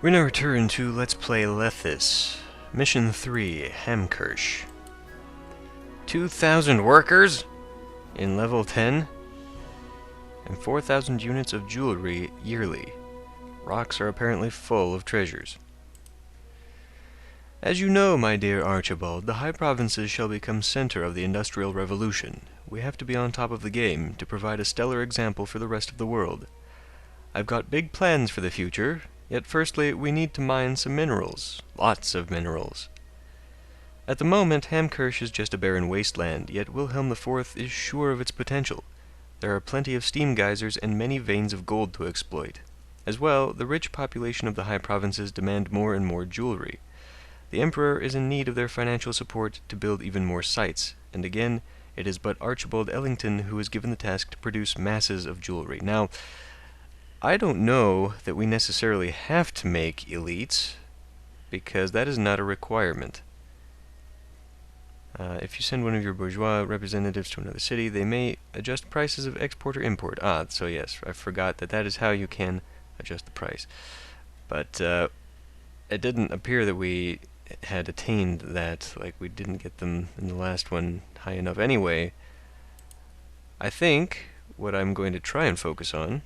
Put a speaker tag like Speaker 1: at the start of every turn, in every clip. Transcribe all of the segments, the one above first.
Speaker 1: We're gonna return to Let's Play Lethis. Mission 3, Hamkirsch. 2,000 workers in level 10 and 4,000 units of jewelry yearly. Rocks are apparently full of treasures. As you know, my dear Archibald, the High Provinces shall become center of the Industrial Revolution. We have to be on top of the game to provide a stellar example for the rest of the world. I've got big plans for the future, yet firstly we need to mine some minerals. Lots of minerals. At the moment, Hamkirsch is just a barren wasteland, yet Wilhelm IV is sure of its potential. There are plenty of steam geysers and many veins of gold to exploit. As well, the rich population of the High Provinces demand more and more jewelry. The Emperor is in need of their financial support to build even more sites, and again, it is but Archibald Ellington who is given the task to produce masses of jewelry. Now, I don't know that we necessarily have to make elites, because that is not a requirement. If you send one of your bourgeois representatives to another city, they may adjust prices of export or import. So yes, I forgot that that is how you can adjust the price. But it didn't appear that we had attained that, like we didn't get them in the last one high enough anyway. I think what I'm going to try and focus on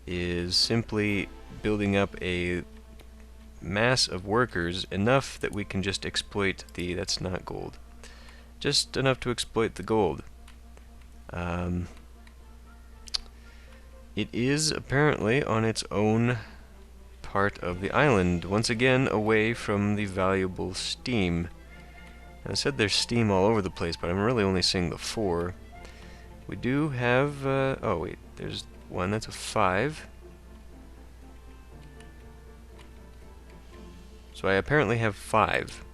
Speaker 1: is simply building up a mass of workers enough that we can just exploit the, that's not gold, just enough to exploit the gold. It is apparently on its own part of the island, once again away from the valuable steam. I said there's steam all over the place, but I'm really only seeing the 4. We do have, oh wait, there's one, that's a 5. So I apparently have 5.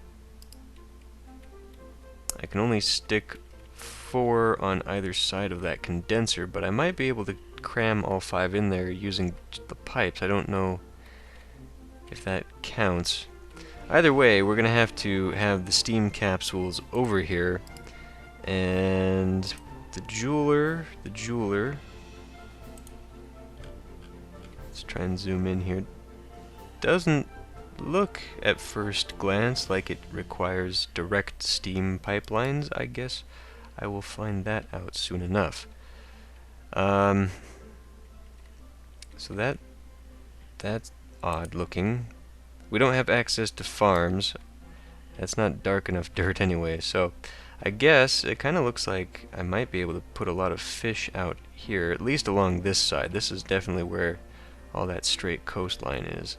Speaker 1: I can only stick 4 on either side of that condenser, but I might be able to cram all 5 in there using the pipes. I don't know if that counts. Either way, we're gonna have to have the steam capsules over here, and the jeweler, let's try and zoom in here, doesn't look at first glance like it requires direct steam pipelines. I guess I will find that out soon enough. So that's odd looking. We don't have access to farms. That's not dark enough dirt anyway, so I guess it kind of looks like I might be able to put a lot of fish out here, at least along this side. This is definitely where all that straight coastline is,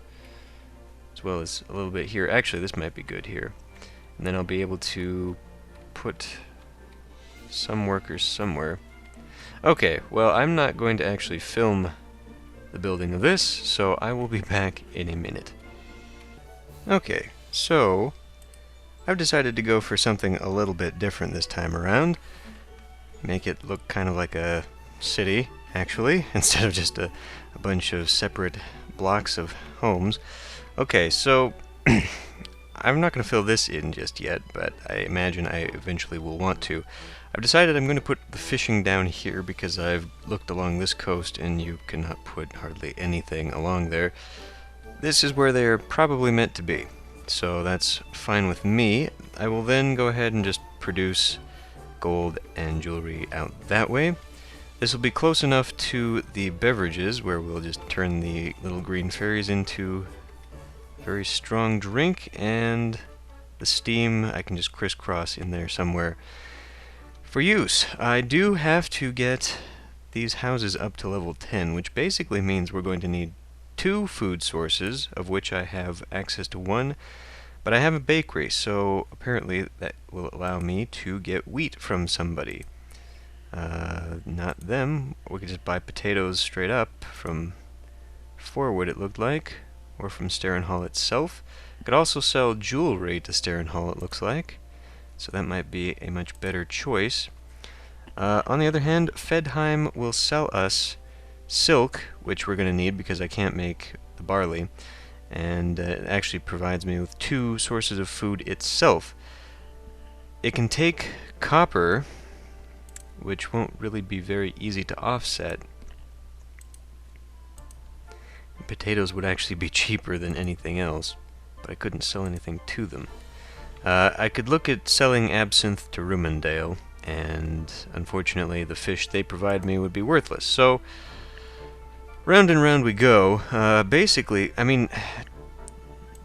Speaker 1: as well as a little bit here. Actually, this might be good here. And then I'll be able to put some workers somewhere. Okay, well, I'm not going to actually film the building of this, so I will be back in a minute. Okay, so I've decided to go for something a little bit different this time around. Make it look kind of like a city, actually, instead of just a bunch of separate blocks of homes. Okay, so I'm not going to fill this in just yet, but I imagine I eventually will want to. I've decided I'm going to put the fishing down here because I've looked along this coast and you cannot put hardly anything along there. This is where they're probably meant to be, so that's fine with me. I will then go ahead and just produce gold and jewelry out that way. This will be close enough to the beverages where we'll just turn the little green fairies into very strong drink, and the steam I can just crisscross in there somewhere for use. I do have to get these houses up to level 10, which basically means we're going to need 2 food sources, of which I have access to 1, but I have a bakery, so apparently that will allow me to get wheat from somebody. Not them. We could just buy potatoes straight up from Forward, it looked like, or from Starin Hall itself. Could also sell jewelry to Starin Hall, it looks like, so that might be a much better choice. On the other hand, Fedheim will sell us silk, which we're going to need because I can't make the barley, and it actually provides me with 2 sources of food itself. It can take copper, which won't really be very easy to offset, potatoes would actually be cheaper than anything else, but I couldn't sell anything to them. I could look at selling absinthe to Rumendale, and unfortunately the fish they provide me would be worthless. So, round and round we go. Basically, I mean,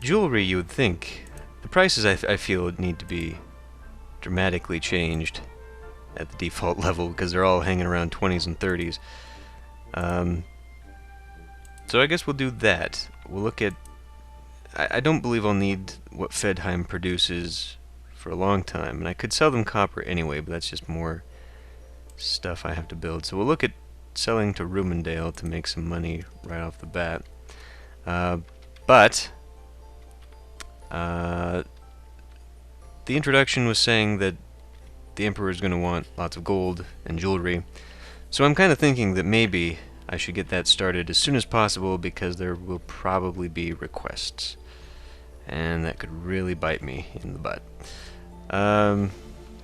Speaker 1: jewelry you would think, the prices I feel would need to be dramatically changed at the default level, because they're all hanging around 20s and 30s. So I guess we'll do that. We'll look at... I don't believe I'll need what Fedheim produces for a long time, and I could sell them copper anyway, but that's just more stuff I have to build. So we'll look at selling to Rumendale to make some money right off the bat. But the introduction was saying that the Emperor is going to want lots of gold and jewelry, so I'm kind of thinking that maybe I should get that started as soon as possible, because there will probably be requests, and that could really bite me in the butt. I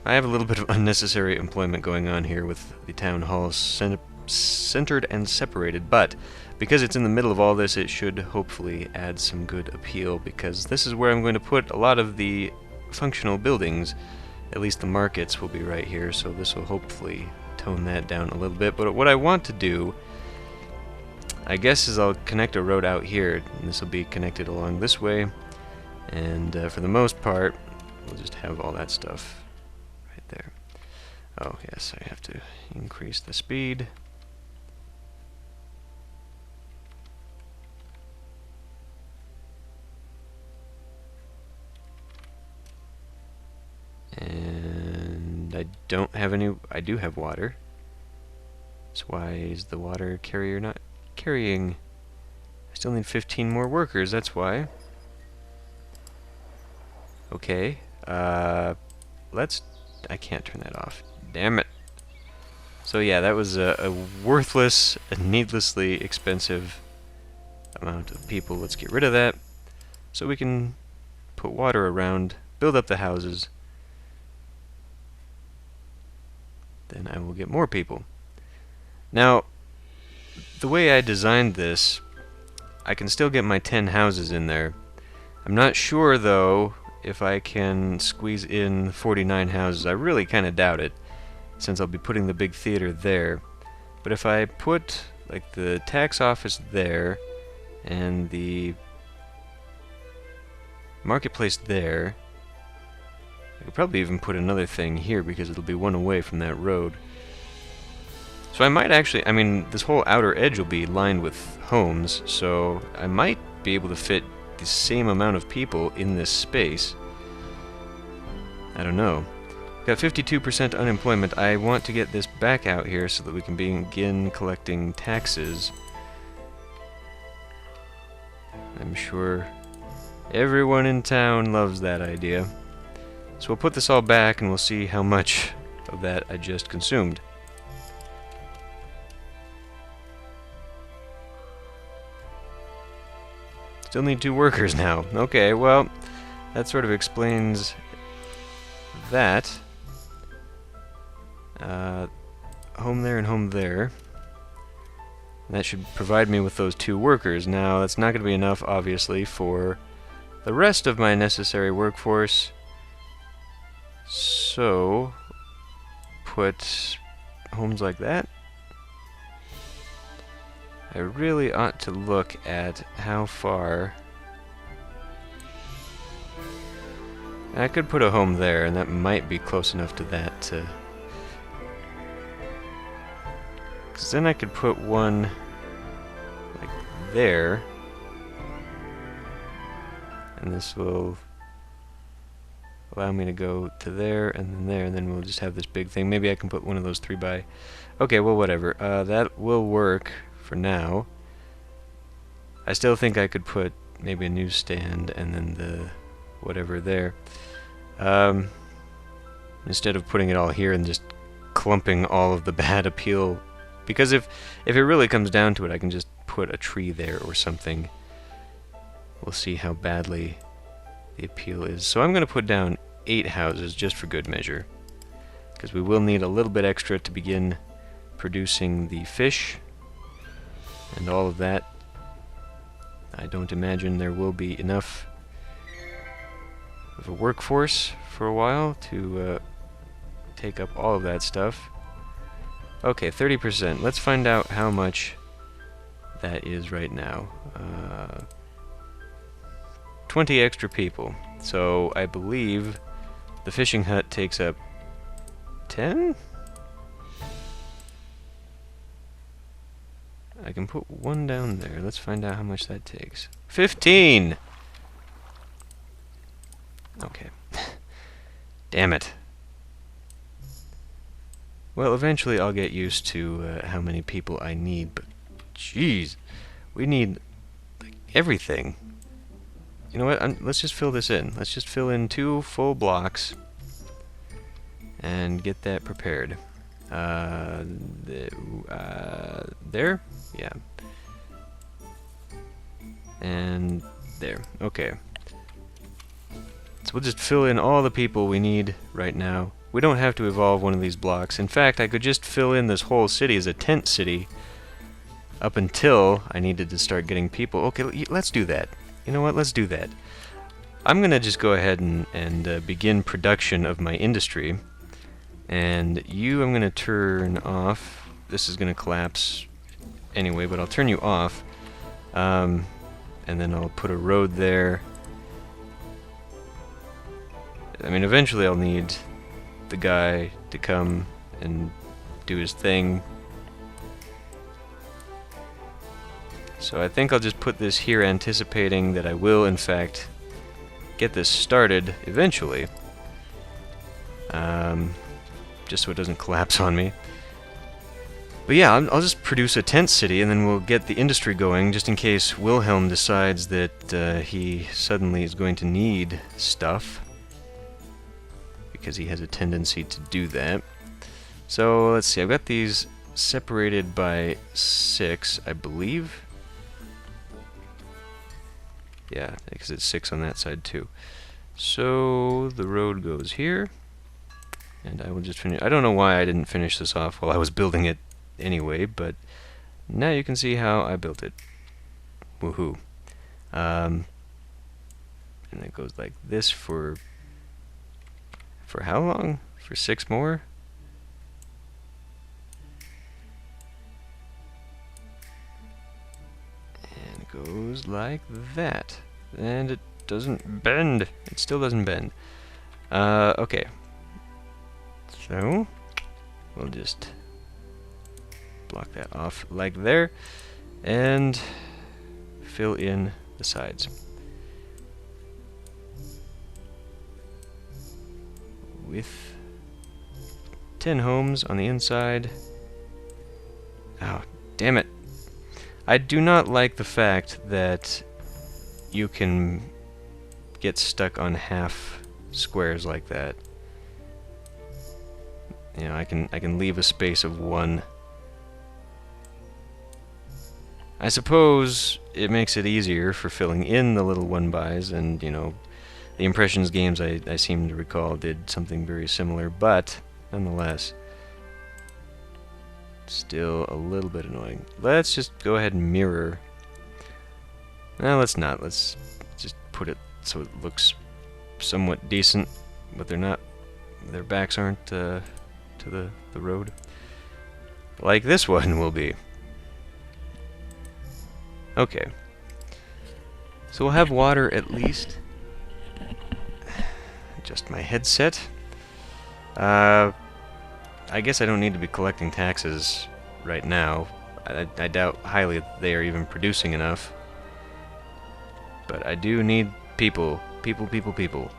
Speaker 1: have a little bit of unnecessary employment going on here with the town hall centered and separated, but because it's in the middle of all this, it should hopefully add some good appeal, because this is where I'm going to put a lot of the functional buildings. At least the markets will be right here, so this will hopefully tone that down a little bit. But what I want to do, I guess, is I'll connect a road out here, and this will be connected along this way, and for the most part, we'll just have all that stuff right there. Oh yes, I have to increase the speed. And I don't have any... I do have water. So why is the water carrier not carrying? I still need 15 more workers, that's why. Okay, let's... I can't turn that off. Damn it. So yeah, that was a worthless and needlessly expensive amount of people. Let's get rid of that, so we can put water around, build up the houses. Then I will get more people. Now, the way I designed this, I can still get my 10 houses in there. I'm not sure, though, if I can squeeze in 49 houses. I really kind of doubt it, since I'll be putting the big theater there. But if I put, like, the tax office there, and the marketplace there, I could probably even put another thing here, because it'll be one away from that road. So I might actually, I mean, this whole outer edge will be lined with homes, so I might be able to fit the same amount of people in this space. I don't know. Got 52% unemployment. I want to get this back out here so that we can begin collecting taxes. I'm sure everyone in town loves that idea. So we'll put this all back and we'll see how much of that I just consumed. Still need 2 workers now. Okay, well, that sort of explains that. Home there and home there. That should provide me with those 2 workers. Now, that's not going to be enough, obviously, for the rest of my necessary workforce. So, put homes like that. I really ought to look at how far... I could put a home there, and that might be close enough to that to... Because then I could put one like there, and this will allow me to go to there and then there, and then we'll just have this big thing. Maybe I can put one of those 3 by... Okay, well, whatever. That will work for now. I still think I could put maybe a newsstand and then the whatever there. Instead of putting it all here and just clumping all of the bad appeal. Because if it really comes down to it, I can just put a tree there or something. We'll see how badly the appeal is. So I'm going to put down 8 houses just for good measure, because we will need a little bit extra to begin producing the fish and all of that. I don't imagine there will be enough of a workforce for a while to take up all of that stuff. Okay, 30%. Let's find out how much that is right now. 20 extra people. So I believe the fishing hut takes up 10? I can put one down there. Let's find out how much that takes. 15! Okay. Damn it. Well, eventually I'll get used to how many people I need, but jeez, we need like, everything. You know what? Let's just fill this in. Let's just fill in 2 full blocks and get that prepared. There? Yeah. And there. Okay. So we'll just fill in all the people we need right now. We don't have to evolve one of these blocks. In fact, I could just fill in this whole city as a tent city up until I needed to start getting people. Okay, let's do that. You know what? Let's do that. I'm going to just go ahead and begin production of my industry. And I'm going to turn off. This is going to collapse anyway, but I'll turn you off. And then I'll put a road there. I mean, eventually I'll need the guy to come and do his thing. So I think I'll just put this here, anticipating that I will, in fact, get this started eventually. Just so it doesn't collapse on me. But yeah, I'll just produce a tent city, and then we'll get the industry going, just in case Wilhelm decides that he suddenly is going to need stuff. Because he has a tendency to do that. So, let's see, I've got these separated by 6, I believe. Yeah, because it's 6 on that side too. So, the road goes here. And I will just finish. I don't know why I didn't finish this off while I was building it anyway, but now you can see how I built it. Woohoo. And it goes like this for how long? For 6 more? And it goes like that. And it doesn't bend. It still doesn't bend. Okay. So, we'll just block that off like there. And fill in the sides. With 10 homes on the inside. Oh, damn it. I do not like the fact that you can get stuck on half squares like that. You know, I can leave a space of 1. I suppose it makes it easier for filling in the little 1-bys, and, you know, the Impressions games, I seem to recall, did something very similar, but nonetheless, still a little bit annoying. Let's just go ahead and mirror. No, let's not. Let's just put it so it looks somewhat decent, but they're not. Their backs aren't to the road, like this one will be. Okay. So we'll have water at least. Adjust my headset. I guess I don't need to be collecting taxes right now. I doubt highly they are even producing enough. But I do need people. People.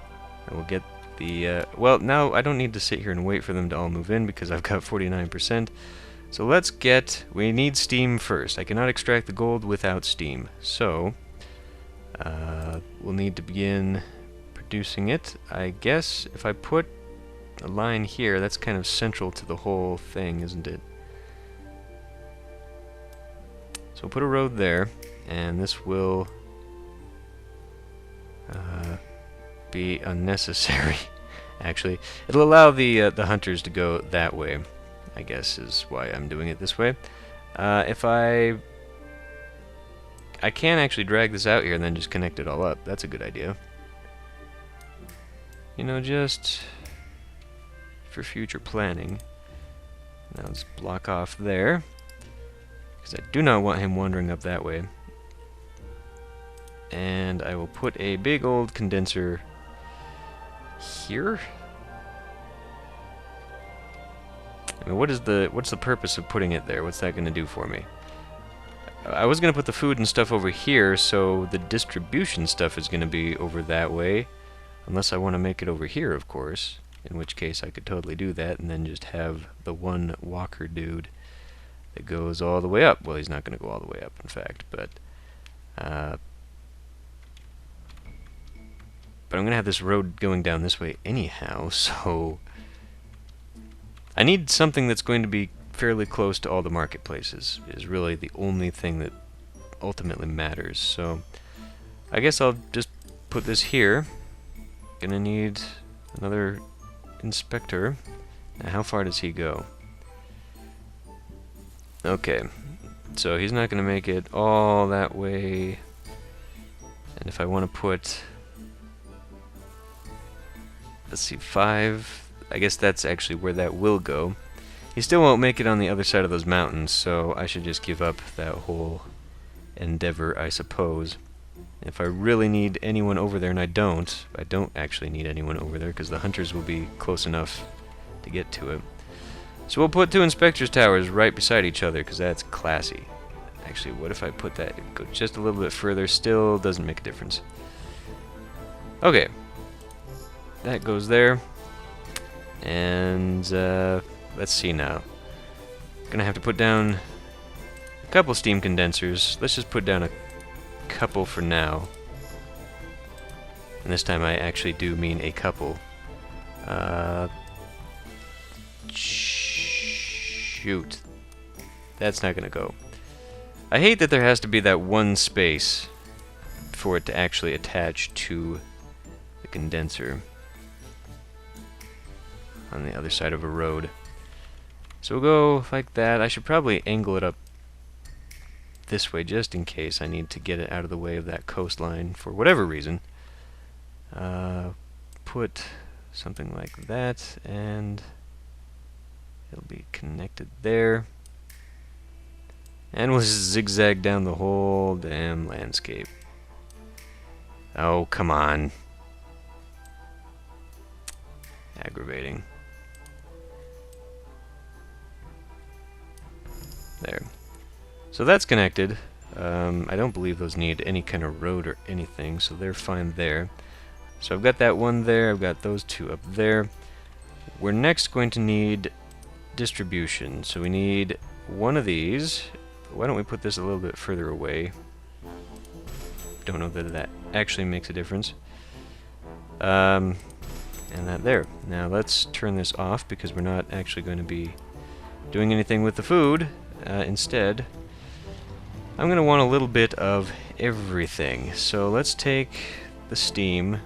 Speaker 1: I will get the... well, now I don't need to sit here and wait for them to all move in because I've got 49%. So let's get... We need steam first. I cannot extract the gold without steam. So, we'll need to begin producing it. I guess if I put a line here, that's kind of central to the whole thing, isn't it? So we'll put a road there, and this will be unnecessary. Actually, it'll allow the hunters to go that way, I guess is why I'm doing it this way. If I I can actually drag this out here and then just connect it all up. That's a good idea. You know, just for future planning. Now let's block off there, because I do not want him wandering up that way. And I will put a big old condenser here. I mean, what's the purpose of putting it there? What's that going to do for me? I was going to put the food and stuff over here, so the distribution stuff is going to be over that way. Unless I want to make it over here, of course. In which case I could totally do that and then just have the one walker dude that goes all the way up. Well, he's not going to go all the way up, in fact, but I'm going to have this road going down this way anyhow, so I need something that's going to be fairly close to all the marketplaces, is really the only thing that ultimately matters. So I guess I'll just put this here. Gonna need another inspector. Now, how far does he go? Okay, so he's not gonna make it all that way. And if I want to put, let's see, 5, I guess that's actually where that will go. He still won't make it on the other side of those mountains, so I should just give up that whole endeavor, I suppose. If I really need anyone over there, and I don't actually need anyone over there, because the hunters will be close enough to get to it. So we'll put 2 inspectors' towers right beside each other, because that's classy. Actually, what if I put that, go just a little bit further, still doesn't make a difference. Okay. That goes there. And, let's see now. Gonna have to put down a couple steam condensers. Let's just put down a couple for now. And this time I actually do mean a couple. Shoot. That's not gonna go. I hate that there has to be that one space for it to actually attach to the condenser on the other side of a road. So we'll go like that. I should probably angle it up this way just in case I need to get it out of the way of that coastline for whatever reason. Put something like that, and it'll be connected there. And we'll just zigzag down the whole damn landscape. Oh, come on. Aggravating. There. So that's connected. I don't believe those need any kind of road or anything, so they're fine there. So I've got that one there, I've got those 2 up there. We're next going to need distribution, so we need one of these. Why don't we put this a little bit further away? Don't know that that actually makes a difference. And that there. Now let's turn this off because we're not actually going to be doing anything with the food. Instead, I'm going to want a little bit of everything. So let's take the steam.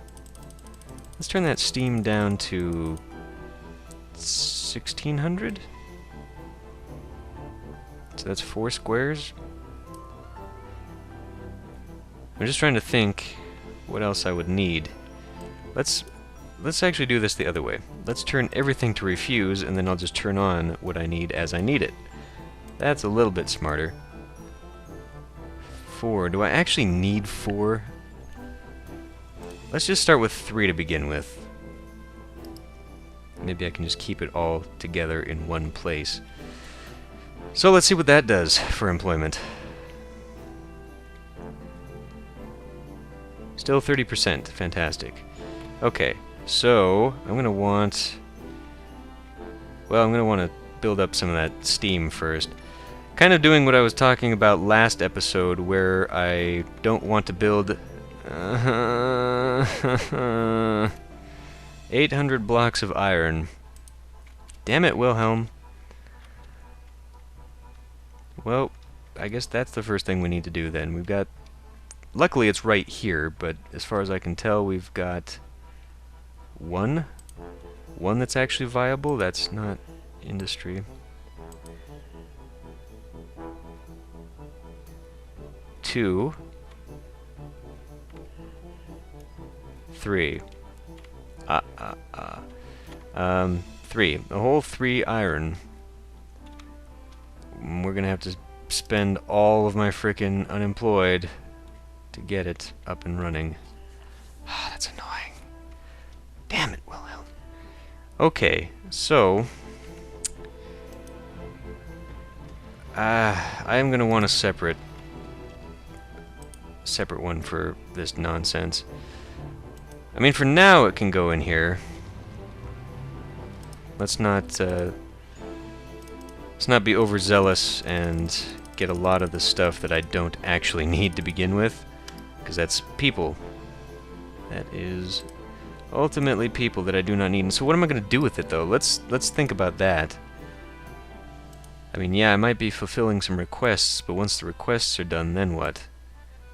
Speaker 1: Let's turn that steam down to 1600. So that's 4 squares. I'm just trying to think what else I would need. Let's actually do this the other way. Let's turn everything to refuse, and then I'll just turn on what I need as I need it. That's a little bit smarter. 4. Do I actually need 4? Let's just start with 3 to begin with. Maybe I can just keep it all together in one place. So let's see what that does for employment. Still 30%. Fantastic. Okay, so I'm going to want... Well, I'm going to want to build up some of that steam first. Kind of doing what I was talking about last episode, where I don't want to build 800 blocks of iron. Damn it, Wilhelm. Well, I guess that's the first thing we need to do then. We've got... Luckily it's right here, but as far as I can tell, we've got one that's actually viable. That's not industry. 2, 3. 3. A whole 3 iron. We're gonna have to spend all of my frickin' unemployed to get it up and running. That's annoying. Damn it, Wilhelm. Okay, so I am gonna want a separate one for this nonsense. I mean, for now it can go in here. Let's not be overzealous and get a lot of the stuff that I don't actually need to begin with, because that's people. That is ultimately people that I do not need. And so what am I going to do with it, though? Let's think about that. I mean, yeah, I might be fulfilling some requests, but once the requests are done, then what?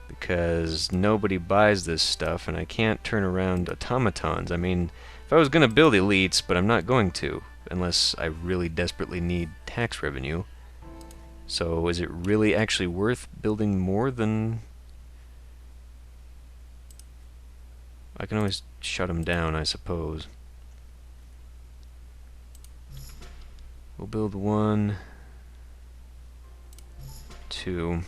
Speaker 1: Because nobody buys this stuff, and I can't turn around automatons. I mean, if I was going to build elites, but I'm not going to, unless I really desperately need tax revenue. So is it really actually worth building more than... I can always shut them down, I suppose. We'll build 1, 2.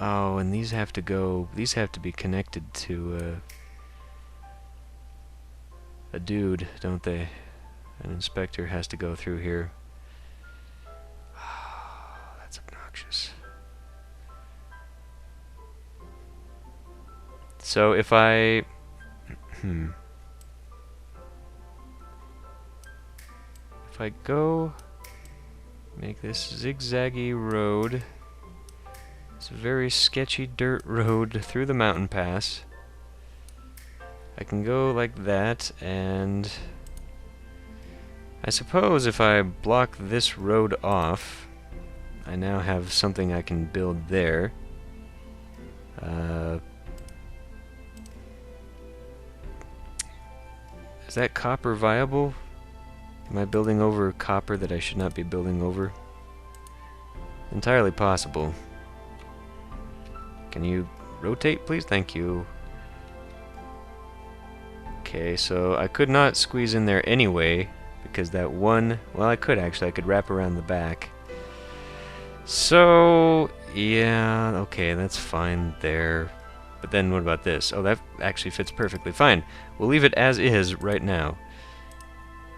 Speaker 1: Oh, and these have to go... These have to be connected to a dude, don't they? An inspector has to go through here. Oh, that's obnoxious. So if I... If I go... Make this zigzaggy road... It's a very sketchy dirt road through the mountain pass. I can go like that, and I suppose if I block this road off, I now have something I can build there. Is that copper viable? Am I building over copper that I should not be building over? Entirely possible. Can you rotate, please? Thank you. Okay, so I could not squeeze in there anyway, because that one... Well, I could actually. I could wrap around the back. So, yeah, okay, that's fine there. But then what about this? Oh, that actually fits perfectly fine. We'll leave it as is right now.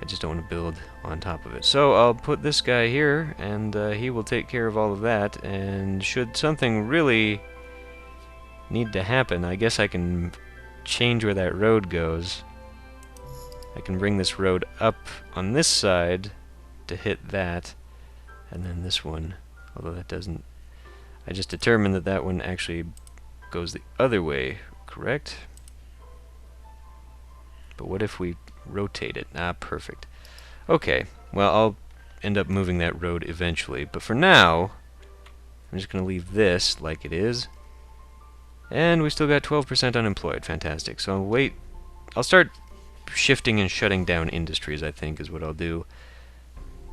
Speaker 1: I just don't want to build on top of it. So I'll put this guy here, and he will take care of all of that. And should something really need to happen, I guess I can change where that road goes. I can bring this road up on this side to hit that, and then this one, although that doesn't... I just determined that that one actually goes the other way, correct? But what if we rotate it? Ah, perfect. Okay, well, I'll end up moving that road eventually, but for now, I'm just going to leave this like it is. And we still got 12% unemployed. Fantastic. So I'll start shifting and shutting down industries, I think, is what I'll do.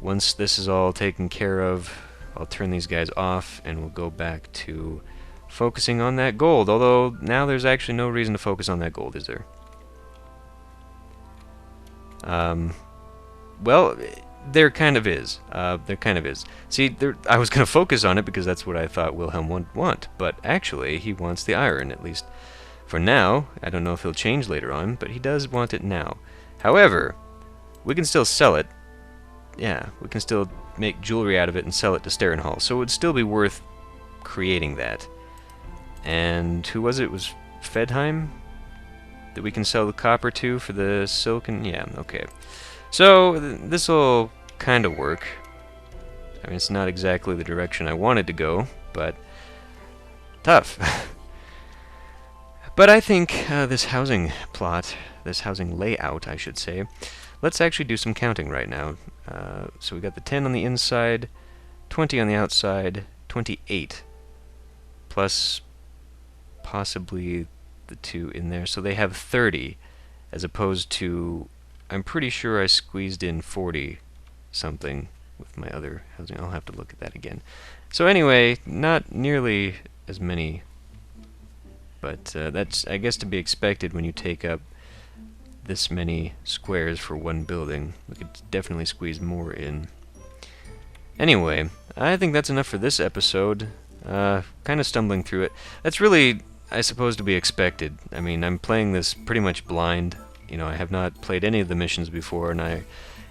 Speaker 1: Once this is all taken care of, I'll turn these guys off, and we'll go back to focusing on that gold. Although, now there's actually no reason to focus on that gold, is there? Well, there kind of is. There kind of is. See, I was going to focus on it because that's what I thought Wilhelm would want, but actually he wants the iron, at least for now. I don't know if he'll change later on, but he does want it now. However, we can still sell it. Yeah, we can still make jewelry out of it and sell it to Starenhall, so it would still be worth creating that. And who was it? It was Fedheim that we can sell the copper to for the silken... Yeah, okay. So, this will kind of work. I mean, it's not exactly the direction I wanted to go, but tough. But I think this housing plot, this housing layout, I should say, let's actually do some counting right now. So we got the 10 on the inside, 20 on the outside, 28, plus possibly the 2 in there. So they have 30, as opposed to... I'm pretty sure I squeezed in 40 something with my other housing. I'll have to look at that again. So anyway, not nearly as many, but that's, I guess, to be expected when you take up this many squares for one building. We could definitely squeeze more in. Anyway, I think that's enough for this episode. Kind of stumbling through it. That's really, I suppose, to be expected. I mean, I'm playing this pretty much blind. You know, I have not played any of the missions before, and I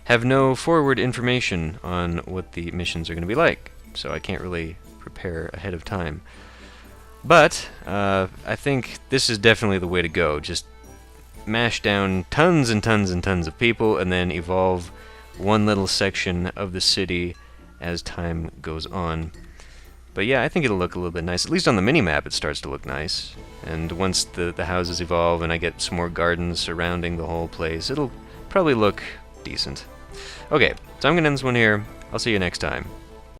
Speaker 1: have no forward information on what the missions are going to be like, so I can't really prepare ahead of time. But I think this is definitely the way to go. Just mash down tons and tons and tons of people, and then evolve one little section of the city as time goes on. But yeah, I think it'll look a little bit nice. At least on the mini-map it starts to look nice. And once the houses evolve and I get some more gardens surrounding the whole place, it'll probably look decent. Okay, so I'm going to end this one here. I'll see you next time.